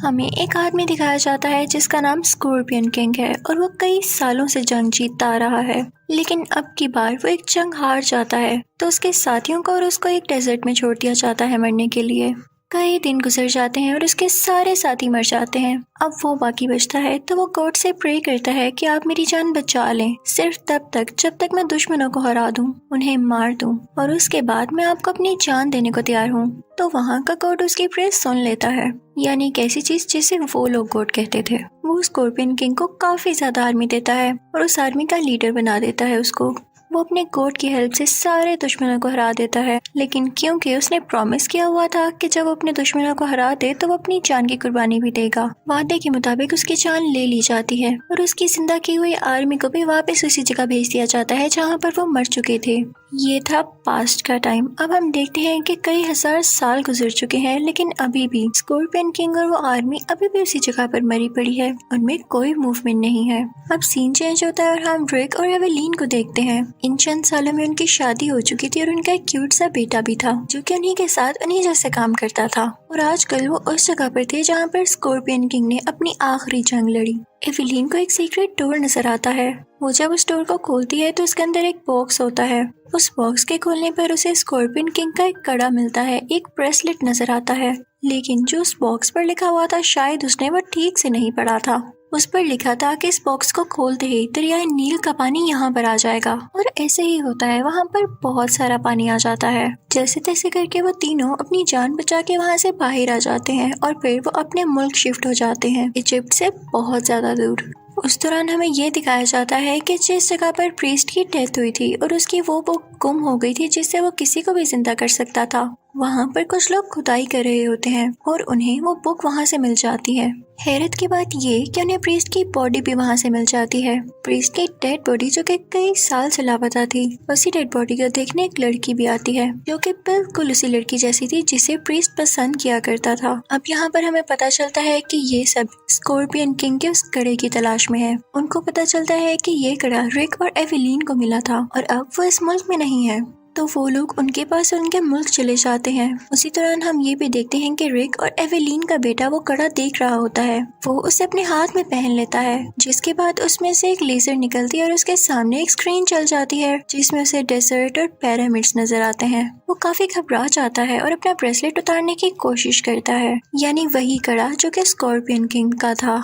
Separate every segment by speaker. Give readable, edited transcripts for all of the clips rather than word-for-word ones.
Speaker 1: हमें एक आदमी दिखाया जाता है जिसका नाम स्कॉर्पियन किंग है और वो कई सालों से जंग जीतता आ रहा है। लेकिन अब की बार वो एक जंग हार जाता है तो उसके साथियों को और उसको एक डेजर्ट में छोड़ दिया जाता है मरने के लिए। कई दिन गुजर जाते हैं और उसके सारे साथी मर जाते हैं। अब वो बाकी बचता है तो वो गॉड से प्रे करता है कि आप मेरी जान बचा लें, सिर्फ तब तक जब तक मैं दुश्मनों को हरा दूं, उन्हें मार दूं और उसके बाद मैं आपको अपनी जान देने को तैयार हूँ। तो वहाँ का गॉड उसकी प्रे सुन लेता है, यानी एक ऐसी चीज जिसे वो लोग गॉड कहते थे। वो स्कॉर्पियन किंग को काफी ज्यादा आर्मी देता है और उस आर्मी का लीडर बना देता है उसको। वो अपने गॉड की हेल्प से सारे दुश्मनों को हरा देता है, लेकिन क्योंकि उसने प्रॉमिस किया हुआ था कि जब वो अपने दुश्मनों को हरा दे तो वो अपनी जान की कुर्बानी भी देगा, वादे के मुताबिक उसकी जान ले ली जाती है और उसकी जिंदा की हुई आर्मी को भी वापस उसी जगह भेज दिया जाता है जहाँ पर वो मर चुके थे। ये था पास्ट का टाइम। अब हम देखते हैं कि कई हजार साल गुजर चुके हैं, लेकिन अभी भी स्कॉर्पियन किंग और वो आर्मी अभी भी उसी जगह पर मरी पड़ी है, उनमें कोई मूवमेंट नहीं है। अब सीन चेंज होता है और हम ड्रेक और एवेलीन को देखते हैं। इन चंद सालों में उनकी शादी हो चुकी थी और उनका एक क्यूट सा बेटा भी था जो कि उन्हीं के साथ उन्हीं जैसे काम करता था। और आजकल वो उस जगह पर थे जहाँ पर स्कॉर्पियन किंग ने अपनी आखिरी जंग लड़ी। एवेलीन को एक सीक्रेट डोर नजर आता है। वो जब उस डोर को खोलती है तो उसके अंदर एक बॉक्स होता है। उस बॉक्स के खोलने पर उसे स्कॉर्पियन किंग का एक कड़ा मिलता है, एक ब्रेसलेट नजर आता है। लेकिन जो उस बॉक्स पर लिखा हुआ था शायद उसने वो ठीक से नहीं पढ़ा था। उस पर लिखा था कि इस बॉक्स को खोलते ही दरियाए नील का पानी यहाँ पर आ जाएगा। और ऐसे ही होता है, वहाँ पर बहुत सारा पानी आ जाता है। जैसे तैसे करके वो तीनों अपनी जान बचा के वहाँ से बाहर आ जाते हैं और फिर वो अपने मुल्क शिफ्ट हो जाते हैं, इजिप्ट से बहुत ज्यादा दूर। उस दौरान हमें ये दिखाया जाता है कि जिस जगह पर प्रीस्ट की डेथ हुई थी और उसकी वो बुक गुम हो गई थी जिससे वो किसी को भी जिंदा कर सकता था, वहाँ पर कुछ लोग खुदाई कर रहे होते हैं और उन्हें वो बुक वहाँ से मिल जाती है। हैरत की बात ये कि उन्हें प्रीस्ट की बॉडी भी वहाँ से मिल जाती है। प्रीस्ट की डेड बॉडी जो कि कई साल से लापता थी, उसी डेड बॉडी को देखने एक लड़की भी आती है जो कि बिल्कुल उसी लड़की जैसी थी जिसे प्रीस्ट पसंद किया करता था। अब यहाँ पर हमें पता चलता है कि ये सब स्कॉर्पियन किंग के उस कड़े की तलाश में है। उनको पता चलता है कि ये कड़ा रिक और एवेलीन को मिला था और अब वो इस मुल्क में नहीं है, तो वो लोग उनके पास उनके मुल्क चले जाते हैं। उसी दौरान हम ये भी देखते हैं कि रिक और एवेलीन का बेटा वो कड़ा देख रहा होता है। वो उसे अपने हाथ में पहन लेता है, जिसके बाद उसमें से एक लेजर निकलती है और उसके सामने एक स्क्रीन चल जाती है जिसमें उसे डेजर्ट और पिरामिड्स नजर आते हैं। वो काफी घबरा जाता है और अपना ब्रेसलेट उतारने की कोशिश करता है, यानी वही कड़ा जो कि स्कॉर्पियन किंग का था।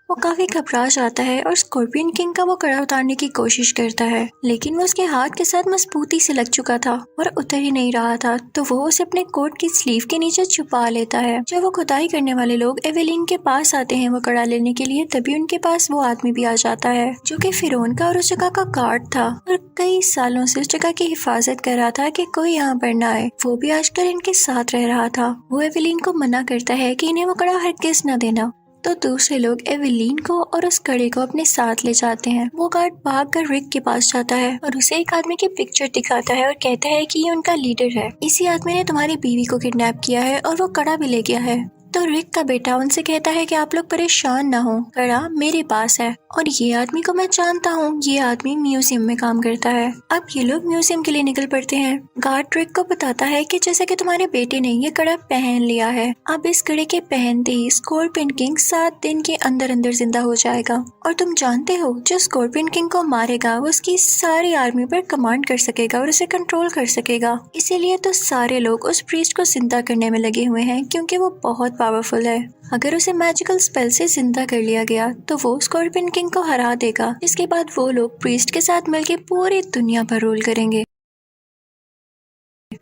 Speaker 1: वो काफी घबरा जाता है और स्कॉर्पियन किंग का वो कड़ा उतारने की कोशिश करता है, लेकिन वो उसके हाथ के साथ मजबूती से लग चुका था और उतर ही नहीं रहा था, तो वो उसे अपने कोट की स्लीव के नीचे छुपा लेता है। जब वो खुदाई करने वाले लोग एवेलीन के पास आते हैं वो कड़ा लेने के लिए, तभी उनके पास वो आदमी भी आ जाता है जो कि फिरौन का और उस जगह का गार्ड था और कई सालों से उस जगह की हिफाजत कर रहा था कि कोई यहाँ पर न आए। वो भी आजकल इनके साथ रह रहा था। वो एवेलीन को मना करता है कि इन्हें वो कड़ा हरगिज़ न देना, तो दूसरे लोग एवेलीन को और उस कड़े को अपने साथ ले जाते हैं। वो गार्ड भागकर रिक के पास जाता है और उसे एक आदमी की पिक्चर दिखाता है और कहता है कि ये उनका लीडर है। इसी आदमी ने तुम्हारी बीवी को किडनैप किया है और वो कड़ा भी ले गया है। तो रिक का बेटा उनसे कहता है कि आप लोग परेशान ना हो, कड़ा मेरे पास है और ये आदमी को मैं जानता हूँ, ये आदमी म्यूजियम में काम करता है। अब ये लोग म्यूजियम के लिए निकल पड़ते हैं। गार्ड रिक को बताता है कि जैसे कि तुम्हारे बेटे ने ये कड़ा पहन लिया है, अब इस कड़े के पहनते ही स्कॉर्पियन किंग 7 दिन के अंदर अंदर जिंदा हो जाएगा। और तुम जानते हो जो स्कॉर्पियन किंग को मारेगा वो उसकी सारी आर्मी पर कमांड कर सकेगा और उसे कंट्रोल कर सकेगा। इसीलिए तो सारे लोग उस प्रीस्ट को जिंदा करने में लगे हुए हैं, क्योंकि वो बहुत पावरफुल है। अगर उसे मैजिकल स्पेल से जिंदा कर लिया गया तो वो स्कॉर्पियन किंग को हरा देगा। इसके बाद वो लोग प्रीस्ट के साथ मिलकर पूरी दुनिया पर रूल करेंगे।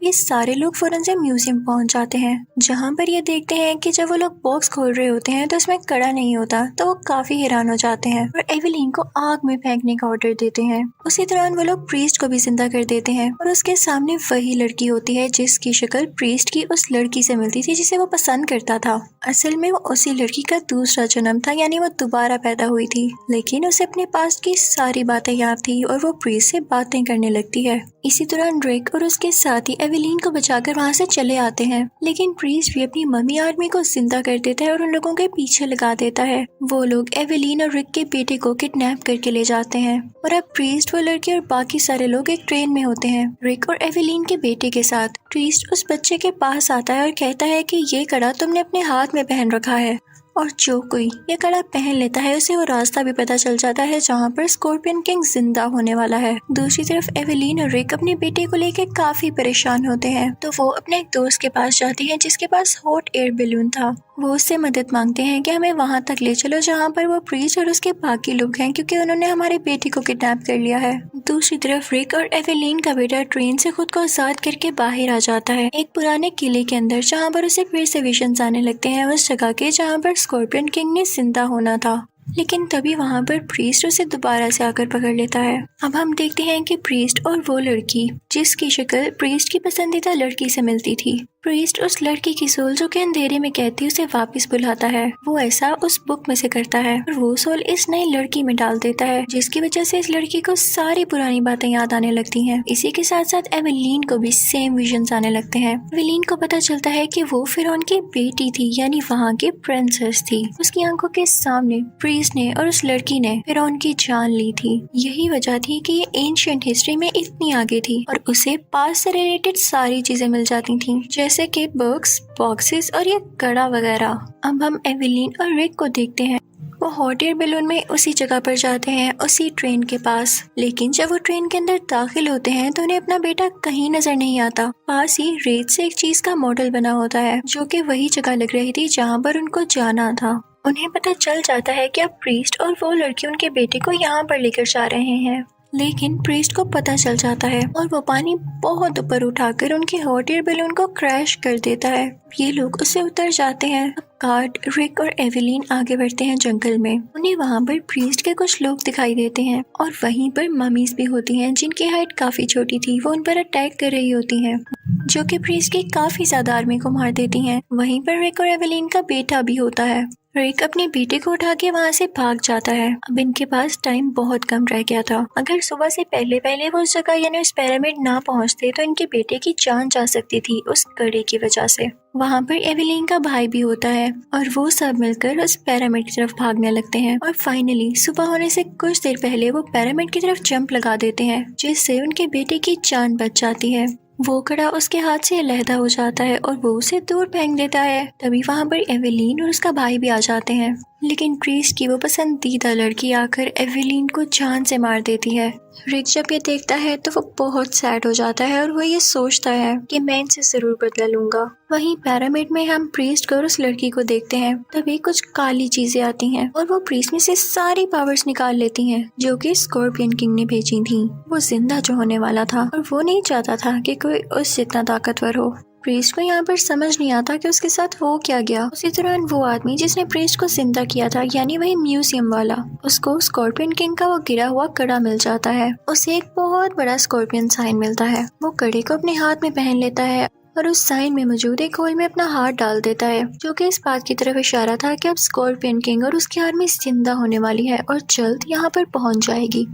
Speaker 1: ये सारे लोग फौरन से म्यूजियम पहुंच जाते हैं, जहां पर ये देखते हैं कि जब वो लोग बॉक्स खोल रहे होते हैं तो उसमें कड़ा नहीं होता, तो वो काफी हैरान हो जाते हैं और एवेलीन को आग में फेंकने का ऑर्डर देते हैं। उसी दौरान वो लोग प्रीस्ट को भी जिंदा कर देते हैं और उसके सामने वही लड़की होती है जिसकी शक्ल प्रीस्ट की उस लड़की से मिलती थी जिसे वो पसंद करता था। असल में वो उसी लड़की का दूसरा जन्म था, यानी वो दोबारा पैदा हुई थी, लेकिन उसे अपने पास्ट की सारी बातें याद थी और वो प्रीस्ट से बातें करने लगती है। इसी दौरान ड्रेक और उसके साथी एवेलीन को बचाकर वहाँ से चले आते हैं, लेकिन प्रीस्ट भी अपनी मम्मी आर्मी को जिंदा कर देता है और उन लोगों के पीछे लगा देता है। वो लोग एवेलीन और रिक के बेटे को किडनैप करके ले जाते हैं और अब प्रीस्ट, वो लड़की और बाकी सारे लोग एक ट्रेन में होते हैं रिक और एवेलीन के बेटे के साथ। प्रीस्ट उस बच्चे के पास आता है और कहता है कि ये कड़ा तुमने अपने हाथ में पहन रखा है और जो कोई ये कड़ा पहन लेता है उसे वो रास्ता भी पता चल जाता है जहाँ पर स्कॉर्पियन किंग जिंदा होने वाला है। दूसरी तरफ एवेलीन और रिक अपने बेटे को लेकर काफी परेशान होते हैं, तो वो अपने एक दोस्त के पास जाती हैं जिसके पास हॉट एयर बैलून था। वो उससे मदद मांगते हैं कि हमें वहाँ तक ले चलो जहाँ पर वो प्रीस्ट और उसके बाकी लोग हैं, क्योंकि उन्होंने हमारे बेटे को किडनैप कर लिया है। दूसरी तरफ रिक और एवेलीन का बेटा ट्रेन से खुद को आजाद करके बाहर आ जाता है एक पुराने किले के अंदर, जहाँ पर उसे फिर से विजन्स आने लगते हैं उस जगह के जहाँ पर स्कॉर्पियन किंग ने जिंदा होना था। लेकिन तभी वहाँ पर प्रीस्ट उसे दोबारा से आकर पकड़ लेता है। अब हम देखते हैं कि प्रीस्ट और वो लड़की जिसकी शक्ल प्रीस्ट की पसंदीदा लड़की से मिलती थी, प्रीस्ट उस लड़की की सोल जो कि अंधेरे में कहती उसे वापस बुलाता है, वो ऐसा उस बुक में से करता है और वो सोल इस नई लड़की में डाल देता है, जिसकी वजह से इस लड़की को सारी पुरानी बातें याद आने लगती हैं। इसी के साथ साथ एवेलीन को भी सेम विजन्स आने लगते हैं। एवेलीन को पता चलता है कि वो फिरौन की बेटी थी, यानी वहाँ की प्रिंसेस थी। उसकी आंखों के सामने प्रीस्ट ने और उस लड़की ने फिरौन की जान ली थी। यही वजह थी कि ये एंशिएंट हिस्ट्री में इतनी आगे थी और उसे पास्ट से रिलेटेड सारी चीजें मिल जाती थी, जैसे कि बुक्स, बॉक्सेस और ये कड़ा वगैरह। अब हम एवेलीन और रिक को देखते हैं। वो हॉट एयर बैलून में उसी जगह पर जाते हैं, उसी ट्रेन के पास। लेकिन जब वो ट्रेन के अंदर दाखिल होते हैं तो उन्हें अपना बेटा कहीं नजर नहीं आता। पास ही रेत से एक चीज का मॉडल बना होता है जो कि वही जगह लग रही थी जहाँ पर उनको जाना था। उन्हें पता चल जाता है कि अब प्रीस्ट और वो लड़की उनके बेटे को यहाँ पर लेकर जा रहे हैं। लेकिन प्रीस्ट को पता चल जाता है और वो पानी बहुत ऊपर उठाकर उनके हॉट एयर बैलून को क्रैश कर देता है। ये लोग उससे उतर जाते हैं। कार्ड, रिक और एवेलीन आगे बढ़ते हैं जंगल में। उन्हें वहाँ पर प्रीस्ट के कुछ लोग दिखाई देते हैं और वहीं पर ममीज भी होती हैं जिनकी हाइट काफी छोटी थी। वो उन पर अटैक कर रही होती हैं, जो कि प्रीस्ट की काफी ज्यादा आर्मी को मार देती हैं। वहीं पर रिक और एवेलीन का बेटा भी होता है। रिक अपने बेटे को उठा के वहाँ से भाग जाता है। अब इनके पास टाइम बहुत कम रह गया था। अगर सुबह से पहले पहले वो उस जगह यानी उस पिरामिड ना पहुँचते तो इनके बेटे की जान जा सकती थी उस कड़े की वजह से। वहाँ पर एवेलीन का भाई भी होता है और वो सब मिलकर उस पिरामिड की तरफ भागने लगते हैं और फाइनली सुबह होने से कुछ देर पहले वो पिरामिड की तरफ जंप लगा देते हैं, जिससे उनके बेटे की जान बच जाती है। वो कड़ा उसके हाथ से अलहदा हो जाता है और वो उसे दूर फेंक देता है। तभी वहाँ पर एवेलीन और उसका भाई भी आ जाते हैं, लेकिन प्रीस्ट की वो पसंदीदा लड़की आकर एवेलीन को जान से मार देती है। रिक जब ये देखता है तो वो बहुत सैड हो जाता है और वो ये सोचता है कि मैं इनसे जरूर बदला लूंगा। वहीं पिरामिड में हम प्रीस्ट को और उस लड़की को देखते हैं। तभी कुछ काली चीजें आती हैं और वो प्रीस्ट में से सारी पावर्स निकाल लेती हैं जो कि स्कॉर्पियन किंग ने भेजी थी। वो जिंदा जो होने वाला था और वो नहीं चाहता था कि कोई उस जितना ताकतवर हो। प्रीस्ट को यहाँ पर समझ नहीं आता कि उसके साथ हो क्या गया। उसी दौरान वो आदमी जिसने प्रीस्ट को जिंदा किया था, यानी वही म्यूजियम वाला, उसको स्कॉर्पियन किंग का वो गिरा हुआ कड़ा मिल जाता है। उसे एक बहुत बड़ा स्कॉर्पियन साइन मिलता है। वो कड़े को अपने हाथ में पहन लेता है और उस साइन में मौजूद एक होल में अपना हाथ डाल देता है, जो कि इस बात की तरफ इशारा था कि अब स्कॉर्पियन किंग और उसकी आर्मी जिंदा होने वाली है और जल्द यहाँ पर पहुंच जाएगी।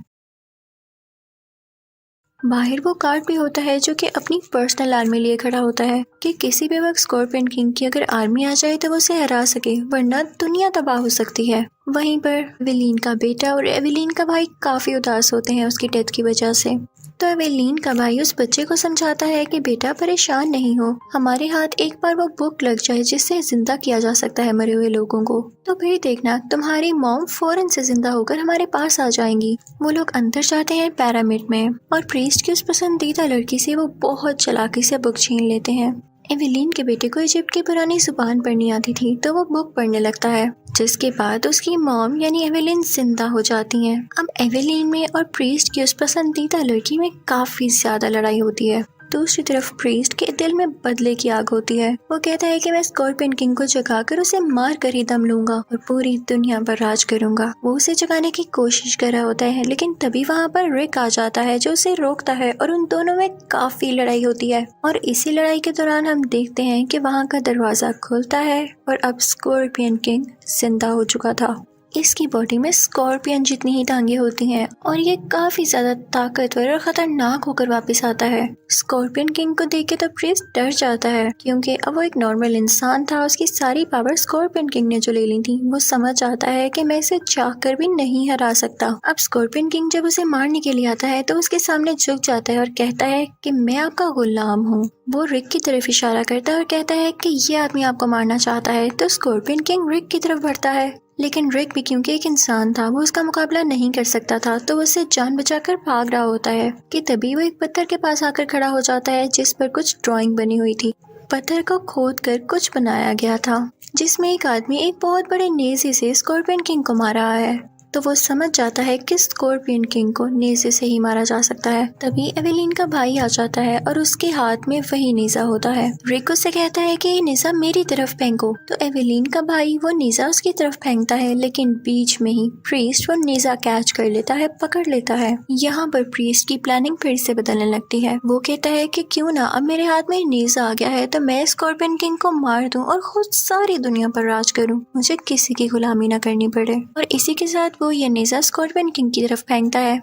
Speaker 1: बाहर वो कार्ड भी होता है जो कि अपनी पर्सनल आर्मी लिए खड़ा होता है कि किसी भी वक्त स्कॉर्पियन किंग की अगर आर्मी आ जाए तो वो उसे हरा सके, वरना दुनिया तबाह हो सकती है। वहीं पर एवेलीन का बेटा और एवेलीन का भाई काफी उदास होते हैं उसकी डेथ की वजह से। तो एवेलीन का भाई उस बच्चे को समझाता है कि बेटा परेशान नहीं हो, हमारे हाथ एक बार वो बुक लग जाए जिससे जिंदा किया जा सकता है मरे हुए लोगों को, तो फिर देखना तुम्हारी मॉम फौरन से जिंदा होकर हमारे पास आ जाएंगी। वो लोग अंदर जाते हैं पिरामिड में और प्रीस्ट की उस पसंदीदा लड़की से वो बहुत चालाकी से बुक छीन लेते हैं। एवेलीन के बेटे को इजिप्ट की पुरानी जुबान पढ़नी आती थी, तो वो बुक पढ़ने लगता है, जिसके बाद उसकी मॉम यानी एवेलीन जिंदा हो जाती हैं। अब एवेलीन में और प्रीस्ट की उस पसंदीदा लड़की में काफी ज्यादा लड़ाई होती है। दूसरी तरफ प्रीस्ट के दिल में बदले की आग होती है। वो कहता है कि मैं स्कॉर्पियन किंग को जगाकर उसे मार कर ही दम लूंगा और पूरी दुनिया पर राज करूंगा। वो उसे जगाने की कोशिश कर रहा होता है, लेकिन तभी वहाँ पर रिक आ जाता है जो उसे रोकता है और उन दोनों में काफी लड़ाई होती है। और इसी लड़ाई के दौरान हम देखते हैं कि वहाँ का दरवाजा खुलता है और अब स्कॉर्पियन किंग जिंदा हो चुका था। इसकी बॉडी में स्कॉर्पियन जितनी ही टांगे होती हैं और ये काफी ज्यादा ताकतवर और खतरनाक होकर वापस आता है। स्कॉर्पियन किंग को देख के तो प्रीस्ट डर जाता है क्योंकि अब वो एक नॉर्मल इंसान था। उसकी सारी पावर स्कॉर्पियन किंग ने जो ले ली थी, वो समझ आता है कि मैं इसे चाह कर भी नहीं हरा सकता। अब स्कॉर्पियन किंग जब उसे मारने के लिए आता है तो उसके सामने झुक जाता है और कहता है कि मैं आपका गुलाम हूँ। वो रिक की तरफ इशारा करता है और कहता है कि ये आदमी आपको मारना चाहता है। तो स्कॉर्पियन किंग रिक की तरफ बढ़ता है, लेकिन रिक भी क्योंकि एक इंसान था, वो उसका मुकाबला नहीं कर सकता था, तो वो उससे जान बचाकर भाग रहा होता है कि तभी वो एक पत्थर के पास आकर खड़ा हो जाता है जिस पर कुछ ड्राइंग बनी हुई थी। पत्थर को खोद कर कुछ बनाया गया था जिसमें एक आदमी एक बहुत बड़े नेज़े से स्कॉर्पियन किंग को मार रहा है। तो वो समझ जाता है कि स्कॉर्पियन किंग को नेज़े से ही मारा जा सकता है। तभी एवेलिन का भाई आ जाता है और उसके हाथ में वही नेज़ा होता है। रिक उससे कहता है कि ये नेज़ा मेरी तरफ फेंको, तो एवेलिन का भाई वो नेज़ा उसकी तरफ फेंकता है, लेकिन बीच में ही प्रीस्ट वो नेज़ा कैच कर लेता है, पकड़ लेता है। यहाँ पर प्रीस्ट की प्लानिंग फिर से बदलने लगती है। वो कहता है कि क्यों ना अब मेरे हाथ में नेज़ा आ गया है तो मैं स्कॉर्पियन किंग को मार दूं और खुद सारी दुनिया पर राज करूं, मुझे किसी की गुलामी ना करनी पड़े। और इसी के साथ वो ये नेज़ा स्कॉर्पियन किंग की तरफ फेंकता है।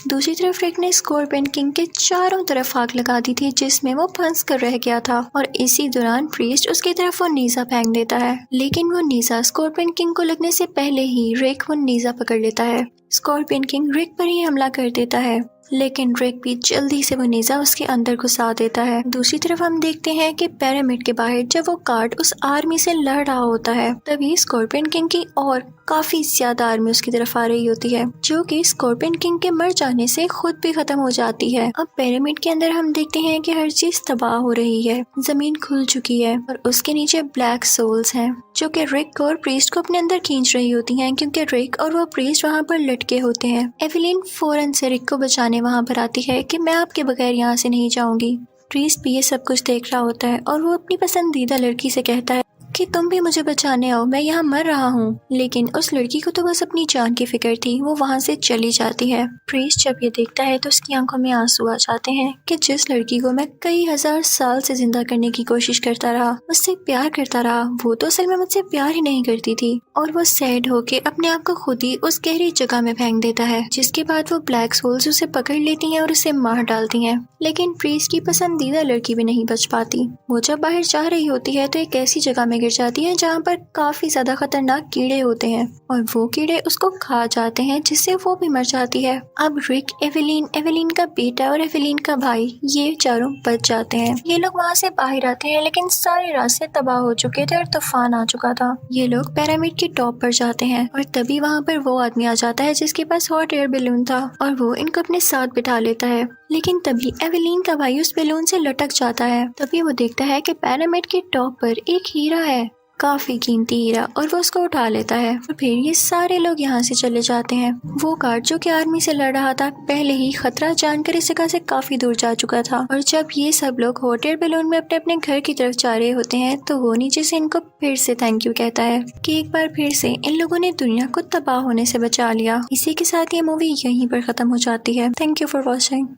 Speaker 1: दूसरी तरफ रिक ने स्कॉर्पियन किंग के चारों तरफ आग लगा दी थी जिसमें वो फंस कर रह गया था, और इसी दौरान प्रीस्ट उसकी तरफ वो नेज़ा फेंक देता है, लेकिन वो नेज़ा स्कॉर्पियन किंग को लगने से पहले ही रिक वो नेज़ा पकड़ लेता है। स्कॉर्पियन किंग रिक पर ही हमला कर देता है, लेकिन रिक भी जल्दी से वो नेज़ा उसके अंदर घुसा देता है। दूसरी तरफ हम देखते हैं कि पिरामिड के बाहर जब वो गार्ड उस आर्मी से लड़ रहा होता है, तभी स्कॉर्पियन किंग की और काफी ज्यादा आर्मी उसकी तरफ आ रही होती है, जो कि स्कॉर्पियन किंग के मर जाने से खुद भी खत्म हो जाती है। अब पिरामिड के अंदर हम देखते हैं कि हर चीज तबाह हो रही है, जमीन खुल चुकी है और उसके नीचे ब्लैक सोल्स हैं जो कि रिक और प्रीस्ट को अपने अंदर खींच रही होती हैं, क्योंकि रिक और वो प्रीस्ट वहाँ पर लटके होते हैं। एवेलिन फौरन से रिक को बचाने वहाँ पर आती है कि मैं आपके बगैर यहाँ से नहीं जाऊंगी। प्रीस्ट भी ये सब कुछ देख रहा होता है और वो अपनी पसंदीदा लड़की से कहता है कि तुम भी मुझे बचाने आओ, मैं यहाँ मर रहा हूँ। लेकिन उस लड़की को तो बस अपनी जान की फिक्र थी, वो वहाँ से चली जाती है। प्रीस्ट जब ये देखता है तो उसकी आंखों में आंसू आ जाते हैं कि जिस लड़की को मैं कई हजार साल से जिंदा करने की कोशिश करता रहा, उससे प्यार करता रहा, वो तो असल में मुझसे प्यार ही नहीं करती थी। और वो सैड होके अपने आप को खुद ही उस गहरी जगह में फेंक देता है, जिसके बाद वो ब्लैक सोल्स उसे पकड़ लेती हैं और उसे मार डालती हैं। लेकिन प्रीस्ट की पसंदीदा लड़की भी नहीं बच पाती। वो जब बाहर जा रही होती है तो एक ऐसी जगह में गिर जाती है जहाँ पर काफी ज्यादा खतरनाक कीड़े होते हैं और वो कीड़े उसको खा जाते हैं, जिससे वो भी मर जाती है। अब रिक, एवेलिन का बेटा और एवेलिन का भाई, ये चारों बच जाते हैं। ये लोग वहाँ से बाहर आते हैं, लेकिन सारे रास्ते तबाह हो चुके थे और तूफान आ चुका था। ये लोग पिरामिड के टॉप पर जाते हैं और तभी वहाँ पर वो आदमी आ जाता है जिसके पास हॉट एयर बैलून था और वो इनको अपने साथ बिठा लेता है। लेकिन तभी एवेलिन का भाई उस बैलून से लटक जाता है। तभी वो देखता है कि पिरामिड के टॉप पर एक हीरा है, काफी कीमती हीरा, और वो उसको उठा लेता है। और फिर ये सारे लोग यहाँ से चले जाते हैं। वो गार्ड जो कि आर्मी से लड़ रहा था, पहले ही खतरा जानकर इस जगह से काफी दूर जा चुका था। और जब ये सब लोग हॉट एयर बैलून में अपने अपने घर की तरफ जा रहे होते हैं तो वो नीचे से इनको फिर से थैंक यू कहता है कि एक बार फिर से इन लोगों ने दुनिया को तबाह होने से बचा लिया। इसी के साथ ये मूवी यहीं पर खत्म हो जाती है। Thank you for watching.